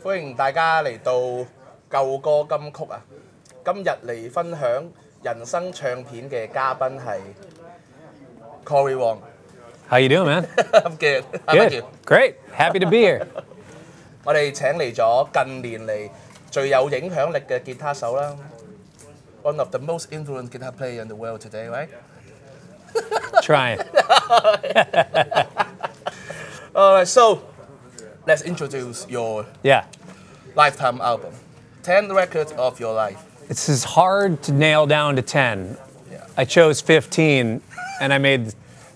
歡迎大家嚟到舊歌金曲啊！今日嚟分享人生唱片嘅嘉賓係 Cory Wong。How you doing, man? I'm good. How about you? Great. Happy to be here. 我哋請嚟咗近年嚟最有影響力嘅吉他手啦。One of the most influential guitar player in the world today, right? Trying. Alright, so let's introduce your lifetime album. 10 records of your life. It's hard to nail down to 10. Yeah. I chose 15, and I made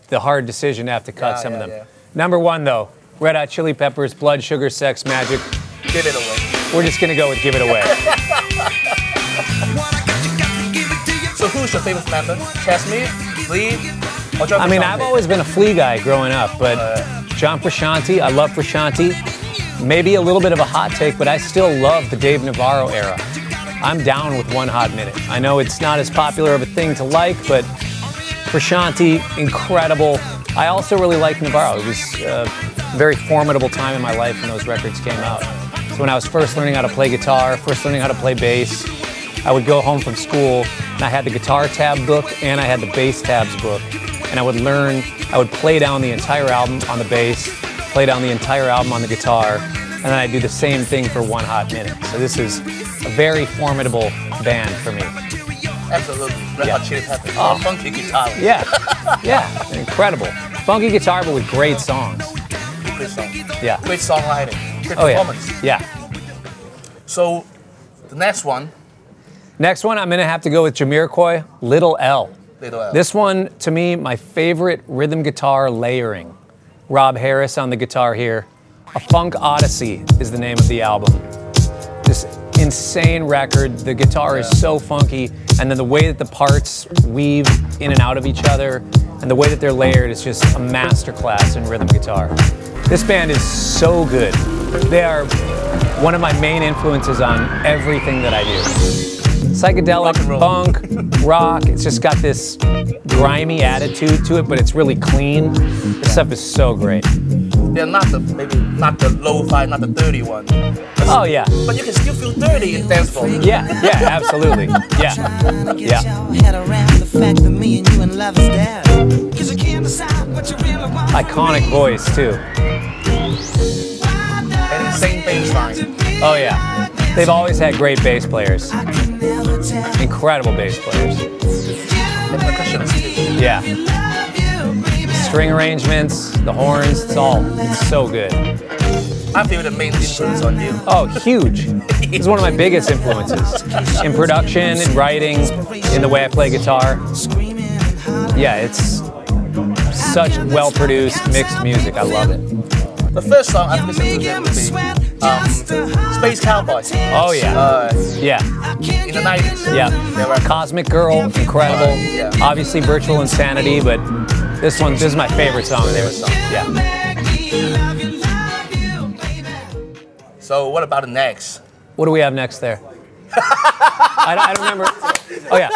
the hard decision to have to cut some of them. Yeah. Number 1, though, Red Hot Chili Peppers, Blood, Sugar, Sex, Magic. Give it away. We're just going to go with Give It Away. So who's your favorite member? Chesney, Flea, or John Frusciante? I mean, I've always been a Flea guy growing up, but John Frusciante, I love Frusciante. Maybe a little bit of a hot take, but I still love the Dave Navarro era. I'm down with One Hot Minute. I know it's not as popular of a thing to like, but Frusciante, incredible. I also really like Navarro. It was a very formidable time in my life when those records came out. So when I was first learning how to play guitar, first learning how to play bass, I would go home from school and I had the guitar tab book and I had the bass tabs book. And I would play down the entire album on the bass, play down the entire album on the guitar, and then I'd do the same thing for One Hot Minute. So this is a very formidable band for me. Absolutely. Red Hot Chili Peppers. Oh, funky guitar. Yeah. Yeah. Incredible. Funky guitar, but with great songs. Great songs. Yeah. Great songwriting. Great performance. Yeah. So, the next one. Next one, I'm going to have to go with Jamiroquai, Little L. Little L. This one, to me, my favorite rhythm guitar layering. Rob Harris on the guitar here. A Funk Odyssey is the name of the album. This insane record. The guitar is so funky, and then the way that the parts weave in and out of each other, and the way that they're layered is just a masterclass in rhythm guitar. This band is so good. They are one of my main influences on everything that I do. Psychedelic, funk, rock, it's just got this grimy attitude to it, but it's really clean. This stuff is so great. They're maybe not the lo-fi, not the dirty one. Oh yeah. But you can still feel dirty in dance floor. Yeah, absolutely. Yeah. Iconic voice too. And insane bass line. Oh yeah. They've always had great bass players. Incredible bass players. And percussionists too. Yeah. String arrangements, the horns, it's so good. I feel the main influence on you. Oh, huge. It's one of my biggest influences. In production, in writing, in the way I play guitar. Yeah, it's such well-produced, mixed music. I love it. The first song I've listened to them would be Space Cowboys. Oh yeah. Yeah. In the 90s. Yeah. Cosmic Girl, incredible. Obviously Virtual Insanity, but this is my favorite song of theirs. Yeah. So what about the next? What do we have next there? I don't remember. Oh yeah.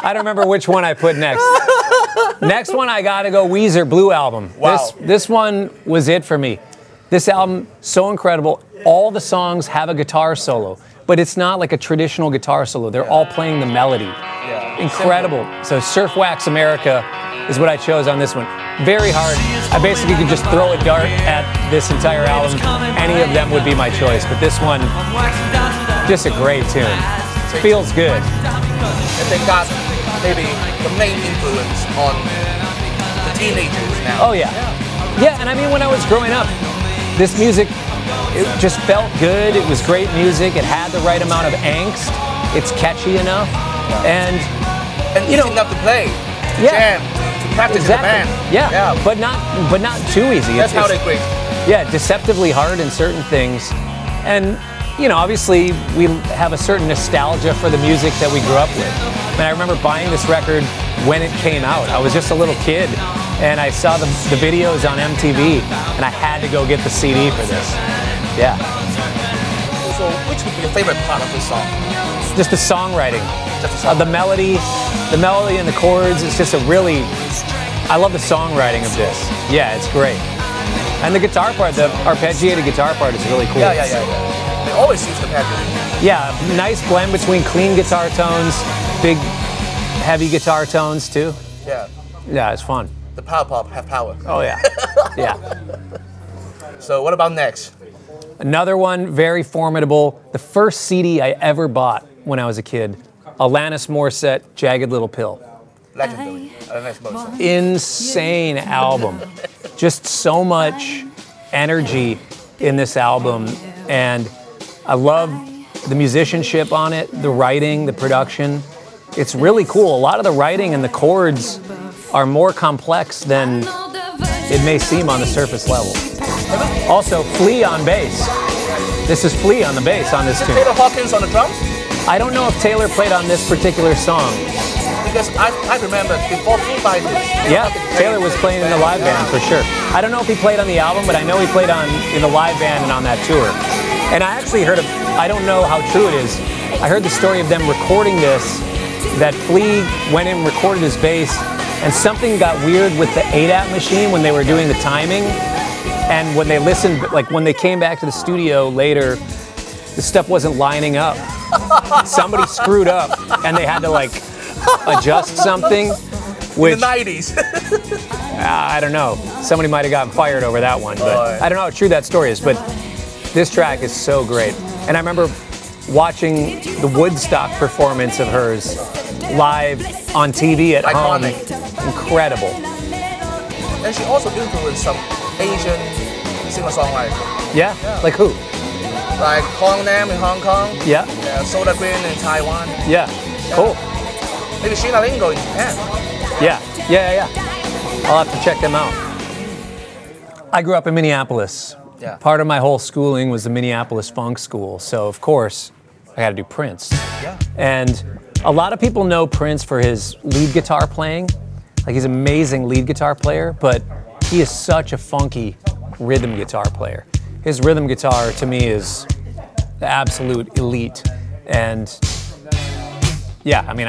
I don't remember which one I put next. Next one, I gotta go Weezer, Blue Album. Wow. This one was it for me. This album, so incredible. All the songs have a guitar solo, but it's not like a traditional guitar solo. They're all playing the melody. Yeah. Incredible. So Surf Wax America is what I chose on this one. Very hard. I basically could just throw a dart at this entire album. Any of them would be my choice, but this one, just a great tune. Feels good. And they got maybe the main influence on the teenagers now. Oh yeah. Yeah, and I mean when I was growing up, this music, it just felt good. It was great music. It had the right amount of angst. It's catchy enough. And easy enough to play. Yeah. Jam, to practice in the band. Yeah. But not too easy. That's how they great. Yeah, deceptively hard in certain things. And obviously we have a certain nostalgia for the music that we grew up with. I mean, I remember buying this record when it came out. I was just a little kid and I saw the videos on MTV and I had to go get the CD for this. Yeah. So which would be your favorite part of this song? Just the songwriting. The melody and the chords. It's just I love the songwriting of this. Yeah, it's great. And the guitar part, the arpeggiated guitar part is really cool. Yeah. They always use the arpeggio. Yeah, nice blend between clean guitar tones, big, heavy guitar tones too. Yeah. Yeah, it's fun. The power pop have power. Oh yeah, yeah. So what about next? Another one, very formidable. The first CD I ever bought when I was a kid, Alanis Morissette, Jagged Little Pill. Legendary. Alanis Morissette. Insane album. Just so much energy in this album, and I love the musicianship on it, the writing, the production. It's really cool. A lot of the writing and the chords are more complex than it may seem on the surface level. Also, Flea on bass. This is Flea on the bass on this tune. Taylor Hawkins on the drums? I don't know if Taylor played on this particular song. Because I remember before Foo Fighters. Yeah, Taylor was playing in the live band for sure. I don't know if he played on the album, but I know he played in the live band and on that tour. And I actually heard I don't know how true it is, I heard the story of them recording this, that Flea went in and recorded his bass, and something got weird with the ADAT machine when they were doing the timing. And when they listened, like when they came back to the studio later, the stuff wasn't lining up. Somebody screwed up and they had to like adjust something. Which, in the 90s. I don't know. Somebody might have gotten fired over that one, but I don't know how true that story is. But this track is so great. And I remember watching the Woodstock performance of hers live on TV at home. Incredible. And she also influenced some Asian singer-songwriters. Yeah? Like who? Like Hong Nam in Hong Kong. Yeah. Soda Green in Taiwan. Yeah. Cool. Maybe Sheena Lingo in Japan. Yeah. I'll have to check them out. I grew up in Minneapolis. Yeah. Part of my whole schooling was the Minneapolis Funk School, so of course I had to do Prince. Yeah. And a lot of people know Prince for his lead guitar playing. Like, he's an amazing lead guitar player, but he is such a funky rhythm guitar player. His rhythm guitar, to me, is the absolute elite. And yeah, I mean,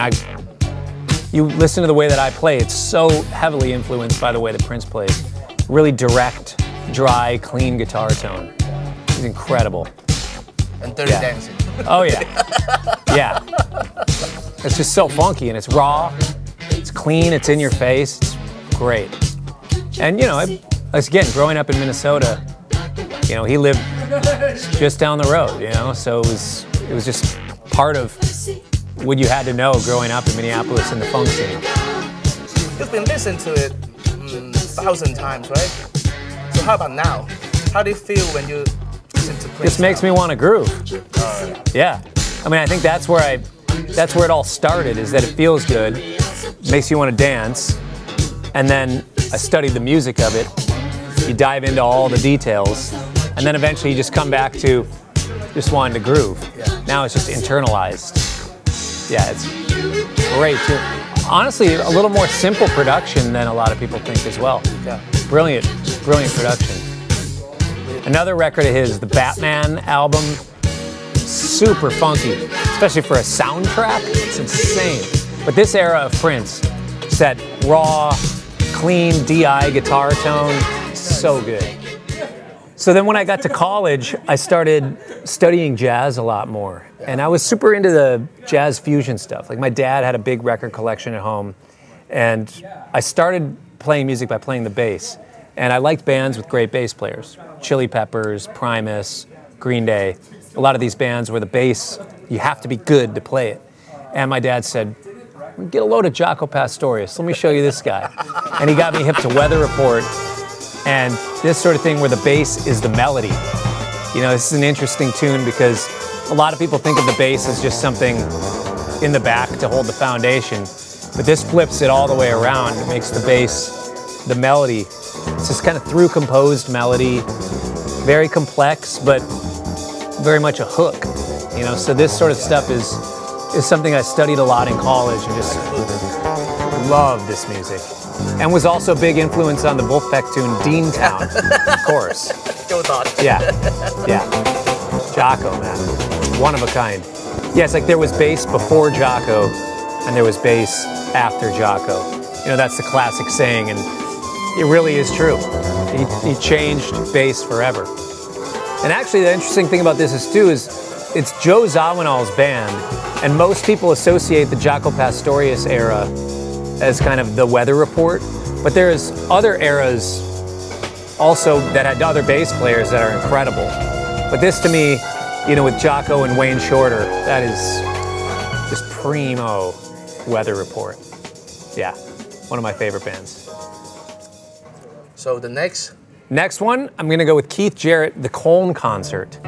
you listen to the way that I play, it's so heavily influenced by the way that Prince plays. Really direct, dry, clean guitar tone. It's incredible. And Dirty Dancing. Oh yeah. Yeah. It's just so funky and it's raw. It's clean, it's in your face, it's great. And you know, again, growing up in Minnesota, you know, he lived just down the road, you know, so it was just part of what you had to know growing up in Minneapolis in the funk scene. You've been listening to it 1,000 times, right? So how about now? How do you feel when you listen to Prince? This makes me want to groove. Yeah. I mean, I think that's where it all started, is that it feels good, makes you want to dance, and then I studied the music of it. You dive into all the details, and then eventually you just come back to just wanting to groove. Yeah. Now it's just internalized. Yeah, it's great too. Honestly, a little more simple production than a lot of people think as well. Yeah. Brilliant production. Another record of his, the Batman album, super funky, especially for a soundtrack. It's insane. But this era of Prince, it's that raw, clean DI guitar tone, so good. So then when I got to college, I started studying jazz a lot more. And I was super into the jazz fusion stuff. Like, my dad had a big record collection at home, and I started playing music by playing the bass. And I liked bands with great bass players. Chili Peppers, Primus, Green Day. A lot of these bands where the bass, you have to be good to play it. And my dad said, get a load of Jaco Pastorius. Let me show you this guy. And he got me hip to Weather Report and this sort of thing where the bass is the melody. You know, this is an interesting tune because a lot of people think of the bass as just something in the back to hold the foundation. But this flips it all the way around. It makes the bass the melody. It's this kind of through-composed melody, very complex, but very much a hook. You know, so this sort of stuff is something I studied a lot in college and just love this music. And was also a big influence on the Wolfpack tune Deantown, of course. Yeah. Jaco, man. One of a kind. Yeah, it's like there was bass before Jaco and there was bass after Jaco. You know, that's the classic saying. And it really is true. He changed bass forever. And actually, the interesting thing about this is it's Joe Zawinul's band, and most people associate the Jaco Pastorius era as kind of the Weather Report, but there's other eras also that had other bass players that are incredible. But this to me, you know, with Jaco and Wayne Shorter, that is just primo Weather Report. Yeah, one of my favorite bands. So the next one, I'm gonna go with Keith Jarrett, The Colne Concert,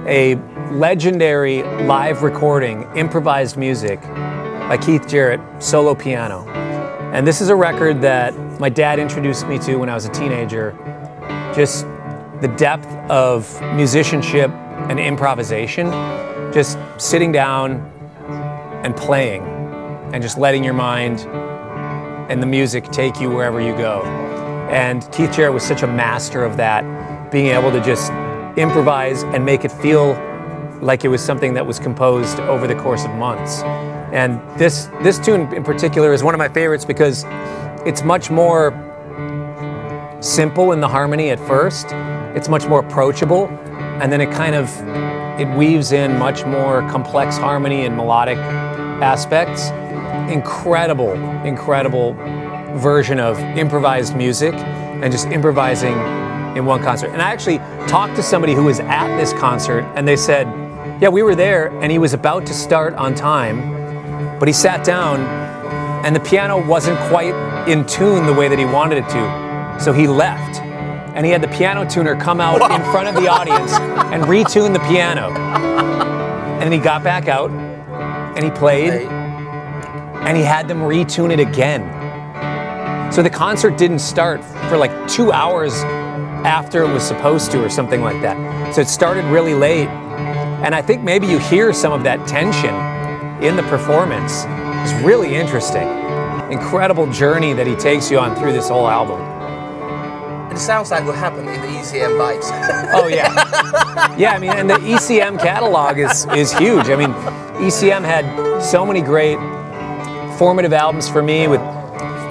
a legendary live recording, improvised music by Keith Jarrett, solo piano. And this is a record that my dad introduced me to when I was a teenager. Just the depth of musicianship and improvisation, just sitting down and playing and just letting your mind and the music take you wherever you go. And Keith Jarrett was such a master of that, being able to just improvise and make it feel like it was something that was composed over the course of months. And this tune in particular is one of my favorites because it's much more simple in the harmony at first. It's much more approachable, and then it weaves in much more complex harmony and melodic aspects. Incredible, incredible version of improvised music and just improvising in one concert. And I actually talked to somebody who was at this concert, and they said, yeah, we were there and he was about to start on time, but he sat down and the piano wasn't quite in tune the way that he wanted it to. So he left and he had the piano tuner come out in front of the audience and retune the piano. And then he got back out and he played and he had them retune it again. So the concert didn't start for like 2 hours after it was supposed to or something like that. So it started really late. And I think maybe you hear some of that tension in the performance. It's really interesting. Incredible journey that he takes you on through this whole album. It sounds like what happened in the ECM vibes. Oh yeah. Yeah, I mean, and the ECM catalog is huge. I mean, ECM had so many great formative albums for me with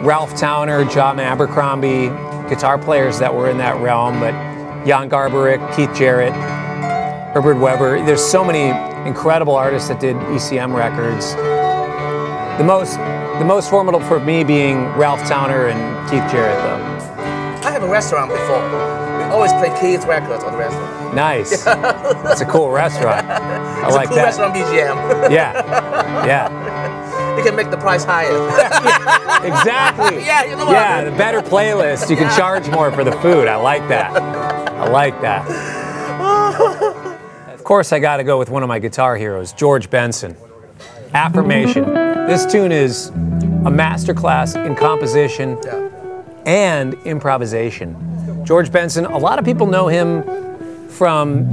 Ralph Towner, John Abercrombie, guitar players that were in that realm, but Jan Garbarek, Keith Jarrett, Herbert Weber. There's so many incredible artists that did ECM records. The most formidable for me being Ralph Towner and Keith Jarrett, though. I have a restaurant before. We always play Keith records on the restaurant. Nice. That's a cool restaurant. I like cool that. Restaurant BGM. Yeah. Yeah. You can make the price higher. Yeah, exactly. Yeah, you know what I mean? The better playlist, you can charge more for the food. I like that. I like that. Of course, I got to go with one of my guitar heroes, George Benson. Affirmation. This tune is a masterclass in composition and improvisation. George Benson, a lot of people know him from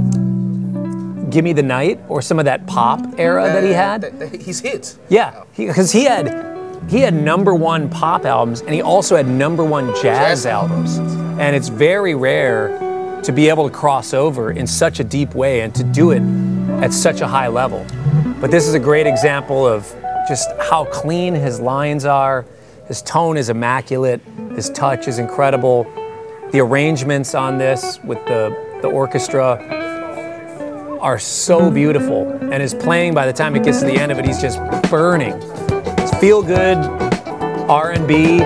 Gimme the Night or some of that pop era that he had. His hits. Yeah, because he had #1 pop albums and he also had #1 jazz albums. And it's very rare to be able to cross over in such a deep way and to do it at such a high level. But this is a great example of just how clean his lines are. His tone is immaculate. His touch is incredible. The arrangements on this with the orchestra are so beautiful. And his playing, by the time it gets to the end of it, he's just burning. It's feel-good R&B.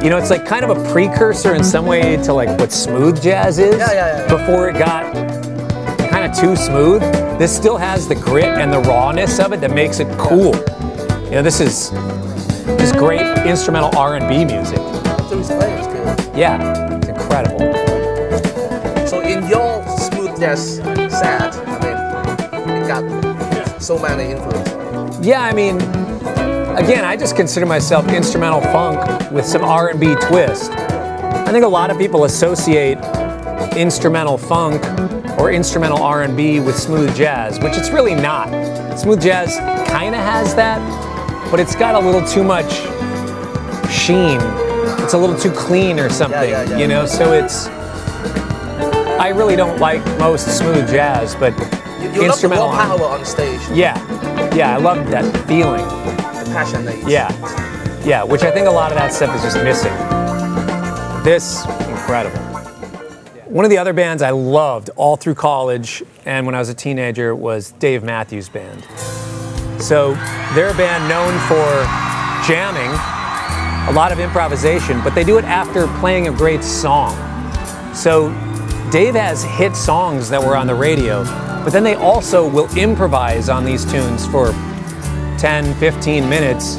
You know, it's like kind of a precursor in some way to like what smooth jazz is. Before it got kind of too smooth. This still has the grit and the rawness of it that makes it cool. You know, this is great instrumental R&B music. So his playing is good. Yeah, it's incredible. So in your smooth jazz set, I mean, it got so many influences. Yeah, I mean, again, I just consider myself instrumental funk with some R&B twist. I think a lot of people associate instrumental funk or instrumental R&B with smooth jazz, which it's really not. Smooth jazz kind of has that, but it's got a little too much sheen. It's a little too clean or something, you know? So it's, I really don't like most smooth jazz, but you instrumental love the raw power on stage. Yeah, I love that feeling. The passion that you Yeah, which I think a lot of that stuff is just missing. This, incredible. One of the other bands I loved all through college and when I was a teenager was Dave Matthews Band. So they're a band known for jamming, a lot of improvisation, but they do it after playing a great song. So Dave has hit songs that were on the radio, but then they also will improvise on these tunes for 10, 15 minutes,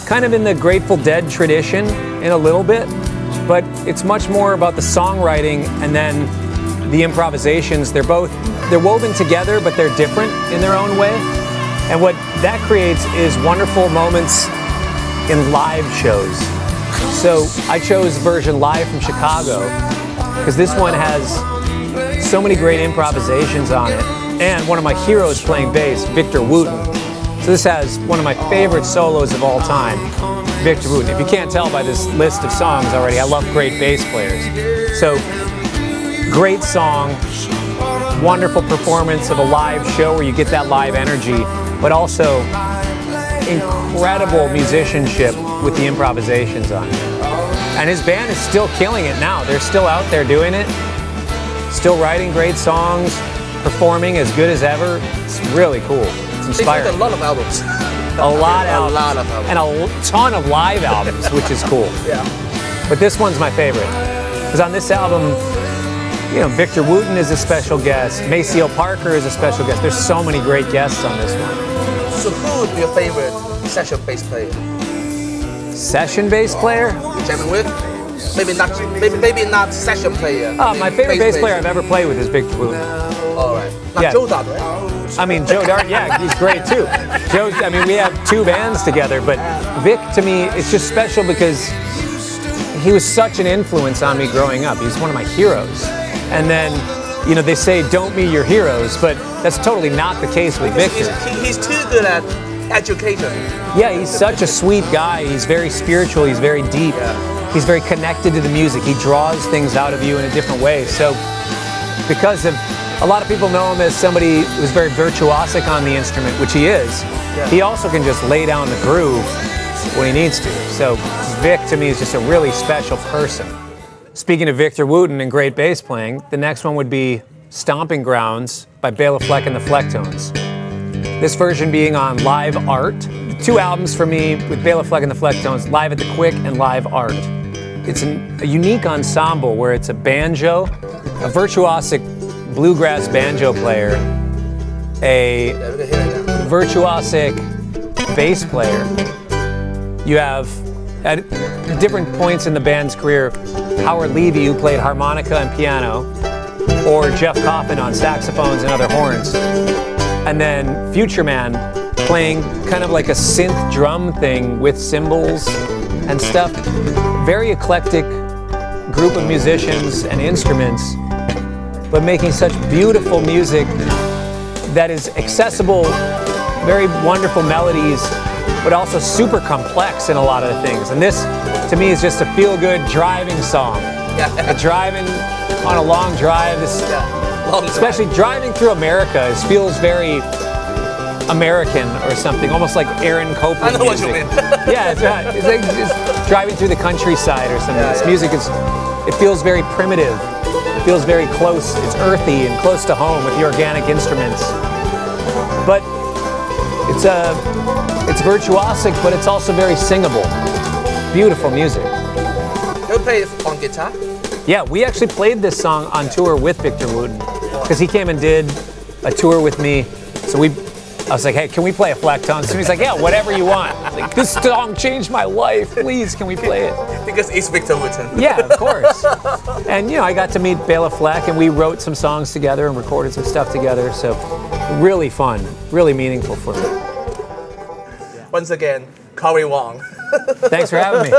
kind of in the Grateful Dead tradition in a little bit, but it's much more about the songwriting and then the improvisations. They're woven together, but they're different in their own way. And what that creates is wonderful moments in live shows. So I chose version live from Chicago because this one has so many great improvisations on it. And one of my heroes playing bass, Victor Wooten. So this has one of my favorite solos of all time, Victor Wooten. If you can't tell by this list of songs already, I love great bass players. So great song, wonderful performance of a live show where you get that live energy, but also incredible musicianship with the improvisations on it. And his band is still killing it now. They're still out there doing it, still writing great songs, performing as good as ever. It's really cool. It's inspiring. They did a lot of albums. A lot of albums. And a ton of live albums, which is cool. Yeah. But this one's my favorite. Because on this album, you know, Victor Wooten is a special guest. Maceo Parker is a special guest. There's so many great guests on this one. So who would be your favorite session bass player? Session bass player? You're jamming with? Maybe not session player. My favorite bass player I've ever played with is Victor Wooten. All right. Not Yeah. Joe Dart, right? I mean, Joe Dart, yeah, he's great too. Joe, I mean, we have two bands together, but Vic, to me, it's just special because he was such an influence on me growing up. He's one of my heroes. And then, you know, they say don't meet your heroes, but that's totally not the case with Victor. He's too good at education. Yeah, he's such a sweet guy. He's very spiritual. He's very deep. He's very connected to the music. He draws things out of you in a different way. So because of, a lot of people know him as somebody who's very virtuosic on the instrument, which he is. He also can just lay down the groove when he needs to. So Vic, to me, is just a really special person. Speaking of Victor Wooten and great bass playing, the next one would be Stomping Grounds by Bela Fleck and the Flecktones. This version being on Live Art. Two albums for me with Bela Fleck and the Flecktones, Live at the Quick and Live Art. It's a unique ensemble where it's a banjo, a virtuosic bluegrass banjo player, a virtuosic bass player. You have, at different points in the band's career, Howard Levy, who played harmonica and piano, or Jeff Coffin on saxophones and other horns. And then Future Man playing kind of like a synth drum thing with cymbals and stuff. Very eclectic group of musicians and instruments, but making such beautiful music that is accessible, very wonderful melodies, but also super complex in a lot of the things. And this, to me, is just a feel-good driving song. Driving on a long drive, especially driving through America, it feels very American or something, almost like Aaron Copland I know music. what you mean. Yeah, it's like just driving through the countryside or something. This music it feels very primitive. It feels very close. It's earthy and close to home with the organic instruments. But it's virtuosic, but it's also very singable. Beautiful music. You play it on guitar? Yeah, we actually played this song on tour with Victor Wooten because he came and did a tour with me. So I was like, hey, can we play a Flecktone? So he's like, yeah, whatever you want. Like, this song changed my life. Please, can we play it? Because it's Victor Wooten. Yeah, of course. And, you know, I got to meet Bela Fleck, and we wrote some songs together and recorded some stuff together. So really fun, really meaningful for me. Once again, Cory Wong. Thanks for having me.